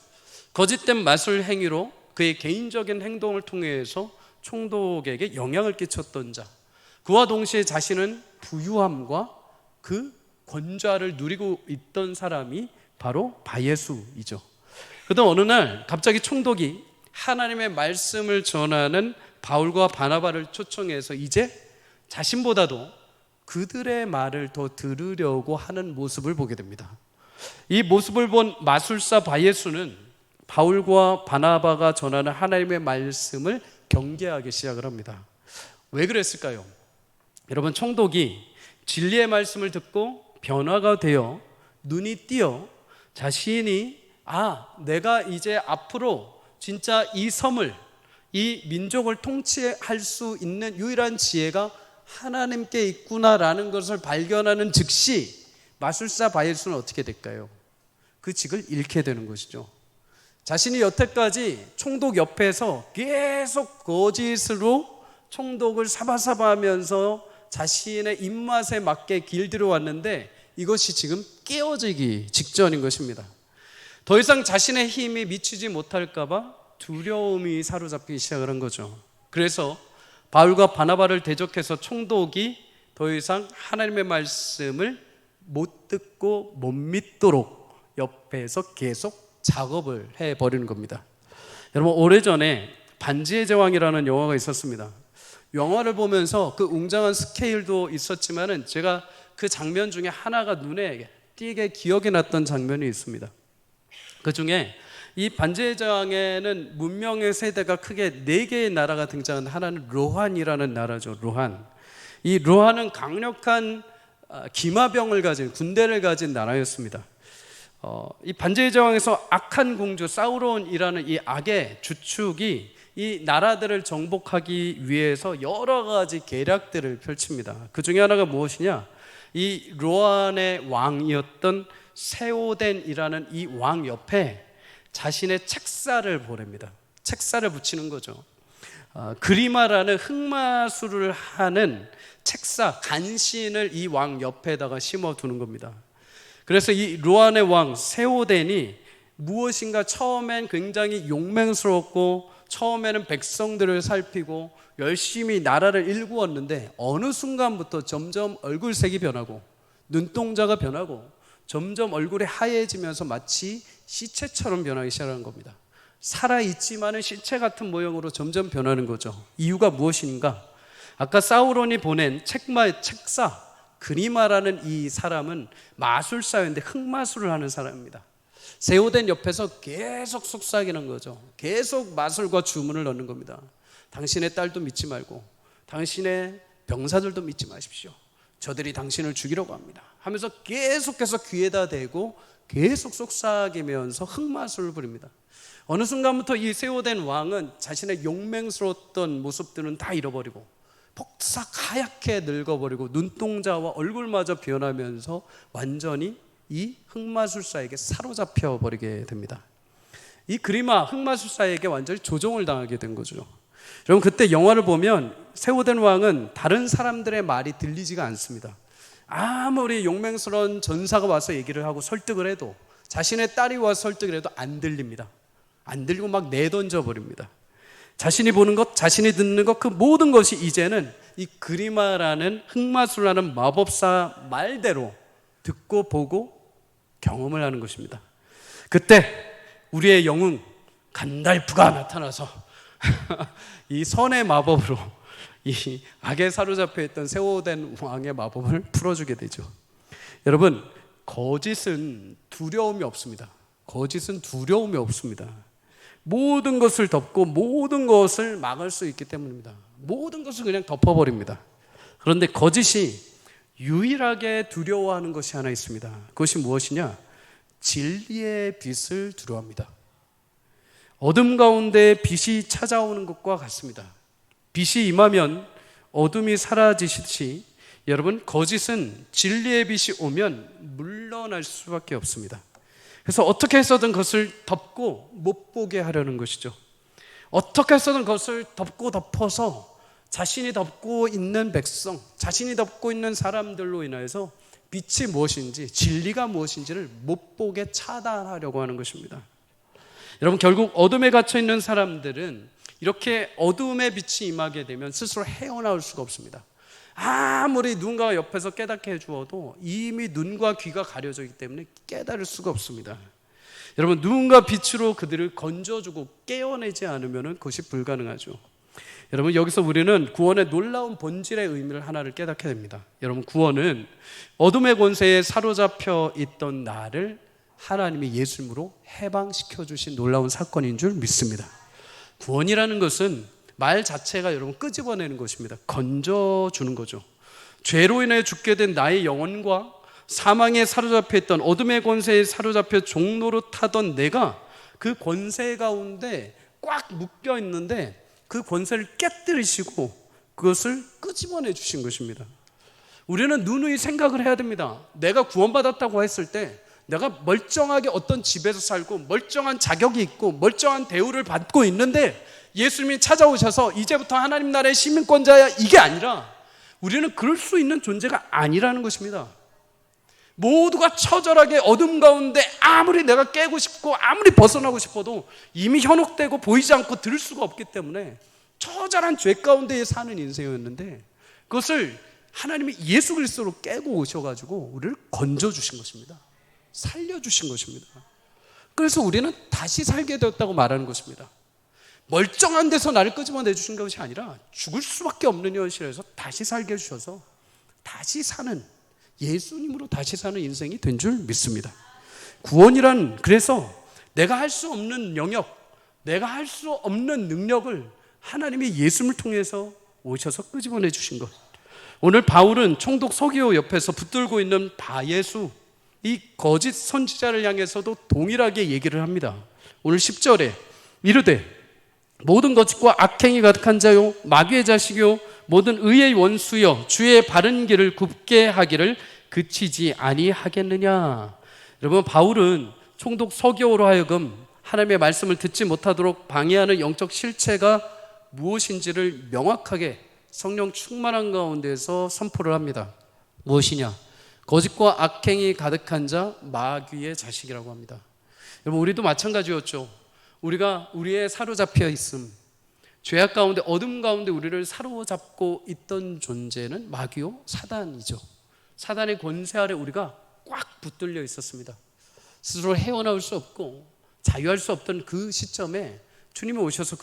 거짓된 마술 행위로 그의 개인적인 행동을 통해서 총독에게 영향을 끼쳤던 자, 그와 동시에 자신은 부유함과 그 권좌를 누리고 있던 사람이 바로 바예수이죠. 그러던 어느 날 갑자기 총독이 하나님의 말씀을 전하는 바울과 바나바를 초청해서 이제 자신보다도 그들의 말을 더 들으려고 하는 모습을 보게 됩니다. 이 모습을 본 마술사 바예수는 바울과 바나바가 전하는 하나님의 말씀을 경계하기 시작을 합니다. 왜 그랬을까요? 여러분, 총독이 진리의 말씀을 듣고 변화가 되어 눈이 띄어 자신이 내가 이제 앞으로 진짜 이 섬을, 이 민족을 통치할 수 있는 유일한 지혜가 하나님께 있구나라는 것을 발견하는 즉시 마술사 바예수는 어떻게 될까요? 그 직을 잃게 되는 것이죠. 자신이 여태까지 총독 옆에서 계속 거짓으로 총독을 사바사바하면서 자신의 입맛에 맞게 길들여 왔는데 이것이 지금 깨어지기 직전인 것입니다. 더 이상 자신의 힘이 미치지 못할까 봐 두려움이 사로잡히기 시작을 한 거죠. 그래서 바울과 바나바를 대적해서 총독이 더 이상 하나님의 말씀을 못 듣고 못 믿도록 옆에서 계속 작업을 해버리는 겁니다. 여러분, 오래전에 반지의 제왕이라는 영화가 있었습니다. 영화를 보면서 그 웅장한 스케일도 있었지만은 제가 그 장면 중에 하나가 눈에 띄게 기억이 났던 장면이 있습니다. 그 중에 이 반지의 제왕에는 문명의 세대가 크게 4개의 나라가 등장하는데 하나는 로한이라는 나라죠. 로한. 이 로한은 강력한 기마병을 가진, 군대를 가진 나라였습니다. 이 반지의 제왕에서 악한 공주 사우론이라는 이 악의 주축이 이 나라들을 정복하기 위해서 여러 가지 계략들을 펼칩니다. 그 중에 하나가 무엇이냐? 이 로한의 왕이었던 세오덴이라는 이 왕 옆에 자신의 책사를 보냅니다. 책사를 붙이는 거죠. 그리마라는 흑마술을 하는 책사, 간신을 이 왕 옆에다가 심어두는 겁니다. 그래서 이 로한의 왕 세오덴이 무엇인가 처음엔 굉장히 용맹스럽고 처음에는 백성들을 살피고 열심히 나라를 일구었는데 어느 순간부터 점점 얼굴색이 변하고 눈동자가 변하고 점점 얼굴이 하얘지면서 마치 시체처럼 변하기 시작하는 겁니다. 살아있지만은 시체 같은 모형으로 점점 변하는 거죠. 이유가 무엇인가? 아까 사우론이 보낸 책사 그리마라는 이 사람은 마술사였는데 흑마술을 하는 사람입니다. 세우된 옆에서 계속 속삭이는 거죠. 계속 마술과 주문을 넣는 겁니다. 당신의 딸도 믿지 말고 당신의 병사들도 믿지 마십시오. 저들이 당신을 죽이려고 합니다 하면서 계속해서 귀에다 대고 계속 속삭이면서 흑마술을 부립니다. 어느 순간부터 이 세우된 왕은 자신의 용맹스러웠던 모습들은 다 잃어버리고 폭삭 하얗게 늙어버리고 눈동자와 얼굴마저 변하면서 완전히 이 흑마술사에게 사로잡혀 버리게 됩니다. 이 그리마 흑마술사에게 완전히 조종을 당하게 된 거죠. 여러분, 그때 영화를 보면 세우된 왕은 다른 사람들의 말이 들리지가 않습니다. 아무리 용맹스러운 전사가 와서 얘기를 하고 설득을 해도, 자신의 딸이 와서 설득을 해도 안 들립니다. 안 들리고 막 내던져 버립니다. 자신이 보는 것, 자신이 듣는 것, 그 모든 것이 이제는 이 그리마라는 흑마술하는 마법사 말대로 듣고 보고 경험을 하는 것입니다. 그때 우리의 영웅 간달프가 나타나서 이 선의 마법으로 이 악에 사로잡혀 있던 세우된 왕의 마법을 풀어주게 되죠. 여러분, 거짓은 두려움이 없습니다. 거짓은 두려움이 없습니다. 모든 것을 덮고 모든 것을 막을 수 있기 때문입니다. 모든 것을 그냥 덮어버립니다. 그런데 거짓이 유일하게 두려워하는 것이 하나 있습니다. 그것이 무엇이냐? 진리의 빛을 두려워합니다. 어둠 가운데 빛이 찾아오는 것과 같습니다. 빛이 임하면 어둠이 사라지듯이 여러분, 거짓은 진리의 빛이 오면 물러날 수밖에 없습니다. 그래서 어떻게 해서든 그것을 덮고 못 보게 하려는 것이죠. 어떻게 해서든 그것을 덮어서 자신이 덮고 있는 백성, 자신이 덮고 있는 사람들로 인해서 빛이 무엇인지, 진리가 무엇인지를 못 보게 차단하려고 하는 것입니다. 여러분, 결국 어둠에 갇혀 있는 사람들은 이렇게 어둠의 빛이 임하게 되면 스스로 헤어나올 수가 없습니다. 아무리 누군가가 옆에서 깨닫게 해주어도 이미 눈과 귀가 가려져 있기 때문에 깨달을 수가 없습니다. 여러분, 누군가 빛으로 그들을 건져주고 깨어내지 않으면 그것이 불가능하죠. 여러분, 여기서 우리는 구원의 놀라운 본질의 의미를 하나를 깨닫게 됩니다. 여러분, 구원은 어둠의 권세에 사로잡혀 있던 나를 하나님이 예수님으로 해방시켜 주신 놀라운 사건인 줄 믿습니다. 구원이라는 것은 말 자체가 여러분 끄집어내는 것입니다. 건져주는 거죠. 죄로 인해 죽게 된 나의 영혼과 사망에 사로잡혀 있던 어둠의 권세에 사로잡혀 종로로 타던 내가 그 권세 가운데 꽉 묶여 있는데 그 권세를 깨뜨리시고 그것을 끄집어내 주신 것입니다. 우리는 누누이 생각을 해야 됩니다. 내가 구원받았다고 했을 때 내가 멀쩡하게 어떤 집에서 살고 멀쩡한 자격이 있고 멀쩡한 대우를 받고 있는데 예수님이 찾아오셔서 이제부터 하나님 나라의 시민권자야, 이게 아니라 우리는 그럴 수 있는 존재가 아니라는 것입니다. 모두가 처절하게 어둠 가운데 아무리 내가 깨고 싶고 아무리 벗어나고 싶어도 이미 현혹되고 보이지 않고 들을 수가 없기 때문에 처절한 죄 가운데 사는 인생이었는데 그것을 하나님이 예수 그리스도로 깨고 오셔가지고 우리를 건져주신 것입니다. 살려주신 것입니다. 그래서 우리는 다시 살게 되었다고 말하는 것입니다. 멀쩡한 데서 나를 끄집어내 주신 것이 아니라 죽을 수밖에 없는 현실에서 다시 살게 해주셔서 다시 사는, 예수님으로 다시 사는 인생이 된 줄 믿습니다. 구원이란, 그래서 내가 할 수 없는 영역, 내가 할 수 없는 능력을 하나님이 예수님을 통해서 오셔서 끄집어내 주신 것. 오늘 바울은 총독 서기오 옆에서 붙들고 있는 바예수, 이 거짓 선지자를 향해서도 동일하게 얘기를 합니다. 오늘 10절에 이르되 모든 거짓과 악행이 가득한 자요 마귀의 자식이요 모든 의의 원수여 주의 바른 길을 굽게 하기를 그치지 아니하겠느냐. 여러분, 바울은 총독 서기오로 하여금 하나님의 말씀을 듣지 못하도록 방해하는 영적 실체가 무엇인지를 명확하게 성령 충만한 가운데서 선포를 합니다. 무엇이냐? 거짓과 악행이 가득한 자 마귀의 자식이라고 합니다. 여러분, 우리도 마찬가지였죠. 우리가 우리의 사로잡혀 있음, 죄악 가운데 어둠 가운데 우리를 사로잡고 있던 존재는 마귀요 사단이죠. 사단의 권세 아래 우리가 꽉 붙들려 있었습니다. 스스로 헤어나올 수 없고 자유할 수 없던 그 시점에 주님이 오셔서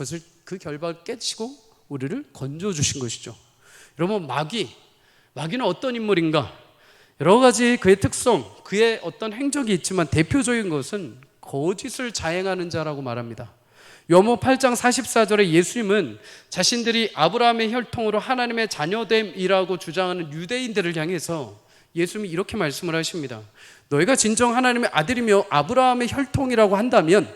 그 결박을 깨치고 우리를 건져주신 것이죠. 여러분, 마귀는 어떤 인물인가? 여러 가지 그의 특성, 그의 어떤 행적이 있지만 대표적인 것은 거짓을 자행하는 자라고 말합니다. 요한복음 8장 44절에 예수님은 자신들이 아브라함의 혈통으로 하나님의 자녀됨이라고 주장하는 유대인들을 향해서 예수님이 이렇게 말씀을 하십니다. 너희가 진정 하나님의 아들이며 아브라함의 혈통이라고 한다면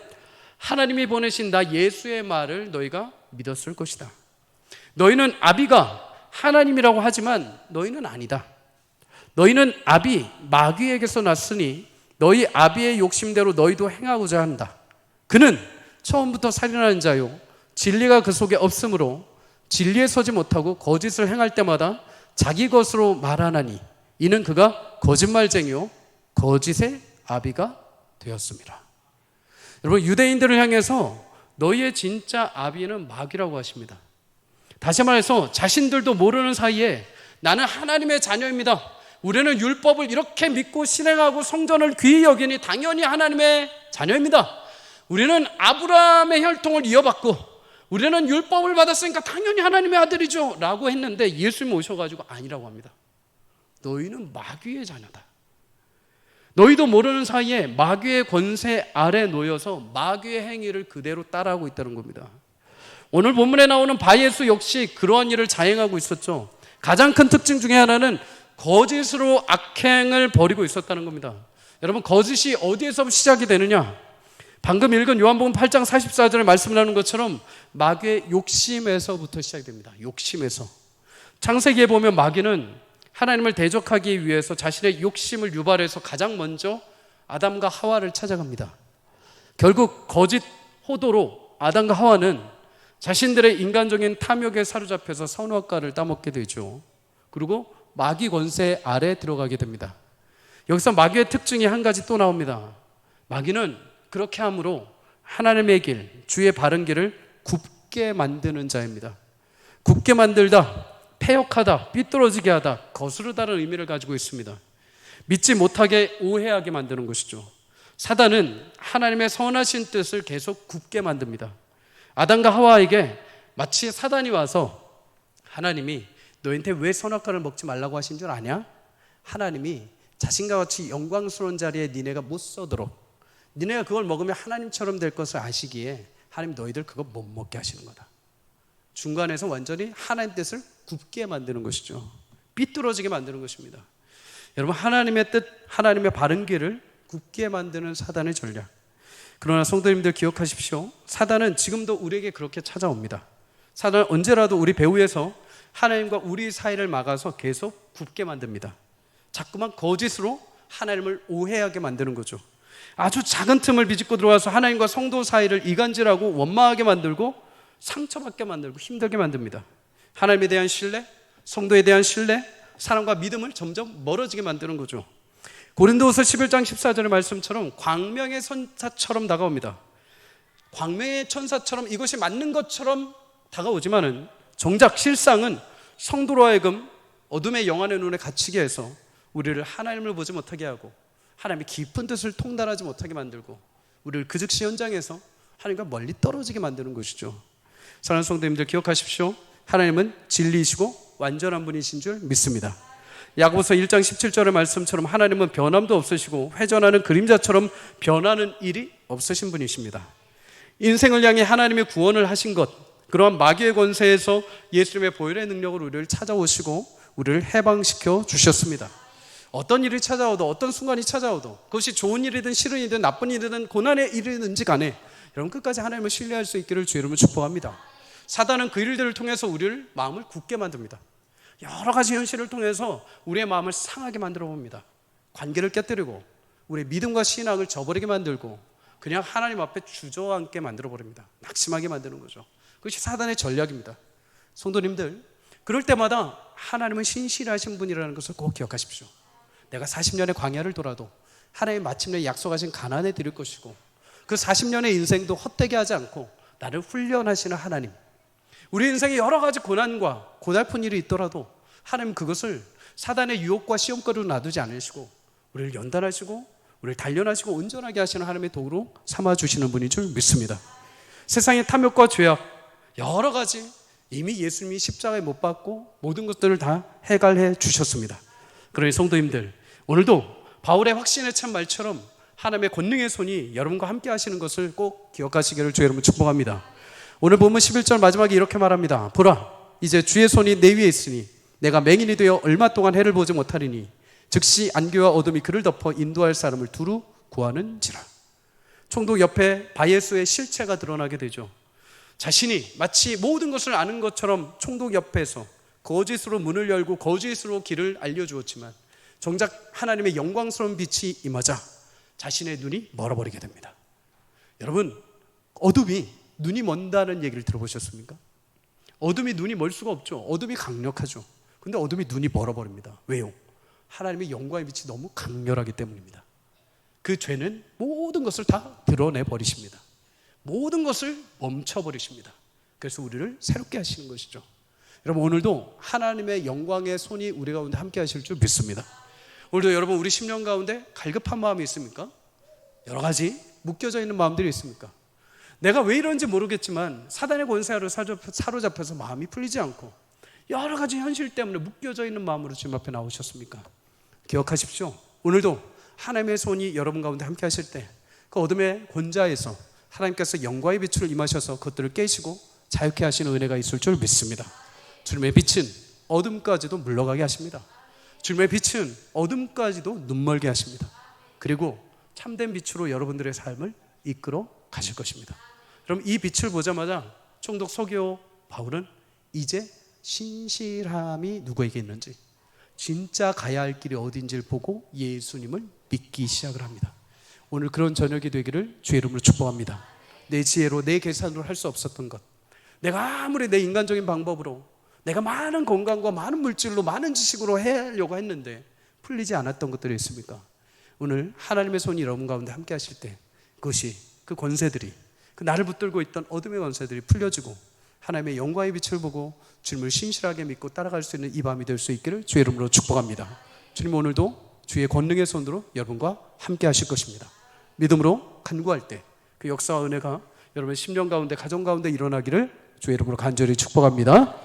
하나님이 보내신 나 예수의 말을 너희가 믿었을 것이다. 너희는 아비가 하나님이라고 하지만 너희는 아니다. 너희는 아비 마귀에게서 났으니 너희 아비의 욕심대로 너희도 행하고자 한다. 그는 처음부터 살인하는 자요 진리가 그 속에 없으므로 진리에 서지 못하고 거짓을 행할 때마다 자기 것으로 말하나니 이는 그가 거짓말쟁이요 거짓의 아비가 되었습니다. 여러분, 유대인들을 향해서 너희의 진짜 아비는 마귀라고 하십니다. 다시 말해서 자신들도 모르는 사이에 나는 하나님의 자녀입니다. 우리는 율법을 이렇게 믿고 실행하고 성전을 귀히 여기니 당연히 하나님의 자녀입니다. 우리는 아브라함의 혈통을 이어받고 우리는 율법을 받았으니까 당연히 하나님의 아들이죠 라고 했는데 예수님 오셔가지고 아니라고 합니다. 너희는 마귀의 자녀다. 너희도 모르는 사이에 마귀의 권세 아래 놓여서 마귀의 행위를 그대로 따라하고 있다는 겁니다. 오늘 본문에 나오는 바예수 역시 그러한 일을 자행하고 있었죠. 가장 큰 특징 중에 하나는 거짓으로 악행을 벌이고 있었다는 겁니다. 여러분, 거짓이 어디에서 시작이 되느냐? 방금 읽은 요한복음 8장 44절에 말씀하는 것처럼 마귀의 욕심에서부터 시작됩니다. 욕심에서. 창세기에 보면 마귀는 하나님을 대적하기 위해서 자신의 욕심을 유발해서 가장 먼저 아담과 하와를 찾아갑니다. 결국 거짓 호도로 아담과 하와는 자신들의 인간적인 탐욕에 사로잡혀서 선악과를 따먹게 되죠. 그리고 마귀 권세 아래 들어가게 됩니다. 여기서 마귀의 특징이 한 가지 또 나옵니다. 마귀는 그렇게 함으로 하나님의 길, 주의 바른 길을 굽게 만드는 자입니다. 굽게 만들다, 패역하다, 삐뚤어지게 하다, 거스르다는 의미를 가지고 있습니다. 믿지 못하게 오해하게 만드는 것이죠. 사단은 하나님의 선하신 뜻을 계속 굽게 만듭니다. 아담과 하와에게 마치 사단이 와서 하나님이 너희한테 왜 선악과를 먹지 말라고 하신 줄 아냐? 하나님이 자신과 같이 영광스러운 자리에 니네가 못 서도록 니네가 그걸 먹으면 하나님처럼 될 것을 아시기에 하나님 너희들 그거 못 먹게 하시는 거다. 중간에서 완전히 하나님 뜻을 굽게 만드는 것이죠. 삐뚤어지게 만드는 것입니다. 여러분, 하나님의 뜻, 하나님의 바른 길을 굽게 만드는 사단의 전략. 그러나 성도님들 기억하십시오. 사단은 지금도 우리에게 그렇게 찾아옵니다. 사단은 언제라도 우리 배후에서 하나님과 우리 사이를 막아서 계속 굽게 만듭니다. 자꾸만 거짓으로 하나님을 오해하게 만드는 거죠. 아주 작은 틈을 비집고 들어와서 하나님과 성도 사이를 이간질하고 원망하게 만들고 상처받게 만들고 힘들게 만듭니다. 하나님에 대한 신뢰, 성도에 대한 신뢰, 사랑과 믿음을 점점 멀어지게 만드는 거죠. 고린도후서 11장 14절의 말씀처럼 광명의 천사처럼 다가옵니다. 광명의 천사처럼 이것이 맞는 것처럼 다가오지만은 정작 실상은 성도로 하여금 어둠의 영안의 눈에 갇히게 해서 우리를 하나님을 보지 못하게 하고 하나님의 깊은 뜻을 통달하지 못하게 만들고 우리를 그 즉시 현장에서 하나님과 멀리 떨어지게 만드는 것이죠. 사랑하는 성도님들 기억하십시오. 하나님은 진리이시고 완전한 분이신 줄 믿습니다. 야고보서 1장 17절의 말씀처럼 하나님은 변함도 없으시고 회전하는 그림자처럼 변하는 일이 없으신 분이십니다. 인생을 향해 하나님의 구원을 하신 것, 그러한 마귀의 권세에서 예수님의 보혈의 능력으로 우리를 찾아오시고 우리를 해방시켜 주셨습니다. 어떤 일이 찾아오도 어떤 순간이 찾아오도 그것이 좋은 일이든 싫은 일이든 나쁜 일이든 고난의 일이든지 간에 여러분 끝까지 하나님을 신뢰할 수 있기를 주의 이름으로 축복합니다. 사단은 그 일들을 통해서 우리를 마음을 굳게 만듭니다. 여러 가지 현실을 통해서 우리의 마음을 상하게 만들어 봅니다. 관계를 깨뜨리고 우리의 믿음과 신앙을 저버리게 만들고 그냥 하나님 앞에 주저앉게 만들어 버립니다. 낙심하게 만드는 거죠. 그것이 사단의 전략입니다. 성도님들, 그럴 때마다 하나님은 신실하신 분이라는 것을 꼭 기억하십시오. 내가 40년의 광야를 돌아도 하나님 마침내 약속하신 가나안에 드릴 것이고 그 40년의 인생도 헛되게 하지 않고 나를 훈련하시는 하나님, 우리 인생에 여러 가지 고난과 고달픈 일이 있더라도 하나님 그것을 사단의 유혹과 시험거리로 놔두지 않으시고 우리를 연단하시고 우리를 단련하시고 온전하게 하시는 하나님의 도구로 삼아주시는 분인 줄 믿습니다. 세상의 탐욕과 죄악 여러 가지 이미 예수님이 십자가에 못 박고 모든 것들을 다 해결해 주셨습니다. 그러니 성도님들, 오늘도 바울의 확신에 찬 말처럼 하나님의 권능의 손이 여러분과 함께 하시는 것을 꼭 기억하시기를 주의 이름으로 축복합니다. 오늘 보면 11절 마지막에 이렇게 말합니다. 보라, 이제 주의 손이 내 위에 있으니 내가 맹인이 되어 얼마 동안 해를 보지 못하리니 즉시 안개와 어둠이 그를 덮어 인도할 사람을 두루 구하는지라. 총독 옆에 바예수의 실체가 드러나게 되죠. 자신이 마치 모든 것을 아는 것처럼 총독 옆에서 거짓으로 문을 열고 거짓으로 길을 알려주었지만 정작 하나님의 영광스러운 빛이 임하자 자신의 눈이 멀어버리게 됩니다. 여러분, 어둠이 눈이 먼다는 얘기를 들어보셨습니까? 어둠이 눈이 멀 수가 없죠. 어둠이 강력하죠. 근데 어둠이 눈이 멀어버립니다. 왜요? 하나님의 영광의 빛이 너무 강렬하기 때문입니다. 그 죄는 모든 것을 다 드러내버리십니다. 모든 것을 멈춰버리십니다. 그래서 우리를 새롭게 하시는 것이죠. 여러분, 오늘도 하나님의 영광의 손이 우리 가운데 함께 하실 줄 믿습니다. 오늘도 여러분, 우리 심령 가운데 갈급한 마음이 있습니까? 여러 가지 묶여져 있는 마음들이 있습니까? 내가 왜 이런지 모르겠지만 사단의 권세하로 사로잡혀서 마음이 풀리지 않고 여러 가지 현실 때문에 묶여져 있는 마음으로 주님 앞에 나오셨습니까? 기억하십시오. 오늘도 하나님의 손이 여러분 가운데 함께 하실 때 그 어둠의 권좌에서 하나님께서 영광의 빛을 임하셔서 그것들을 깨시고 자유케 하시는 은혜가 있을 줄 믿습니다. 주님의 빛은 어둠까지도 물러가게 하십니다. 주님의 빛은 어둠까지도 눈멀게 하십니다. 그리고 참된 빛으로 여러분들의 삶을 이끌어 가실 것입니다. 그럼 이 빛을 보자마자 총독 서기오 바울은 이제 신실함이 누구에게 있는지, 진짜 가야 할 길이 어딘지를 보고 예수님을 믿기 시작을 합니다. 오늘 그런 저녁이 되기를 주의 이름으로 축복합니다. 내 지혜로 내 계산으로 할 수 없었던 것, 내가 아무리 내 인간적인 방법으로 내가 많은 건강과 많은 물질로 많은 지식으로 하려고 했는데 풀리지 않았던 것들이 있습니까? 오늘 하나님의 손이 여러분 가운데 함께 하실 때 그것이, 그 권세들이, 그 나를 붙들고 있던 어둠의 권세들이 풀려지고 하나님의 영광의 빛을 보고 주님을 신실하게 믿고 따라갈 수 있는 이 밤이 될 수 있기를 주의 이름으로 축복합니다. 주님, 오늘도 주의 권능의 손으로 여러분과 함께 하실 것입니다. 믿음으로 간구할 때 그 역사와 은혜가 여러분의 심령 가운데, 가정 가운데 일어나기를 주의 이름으로 간절히 축복합니다.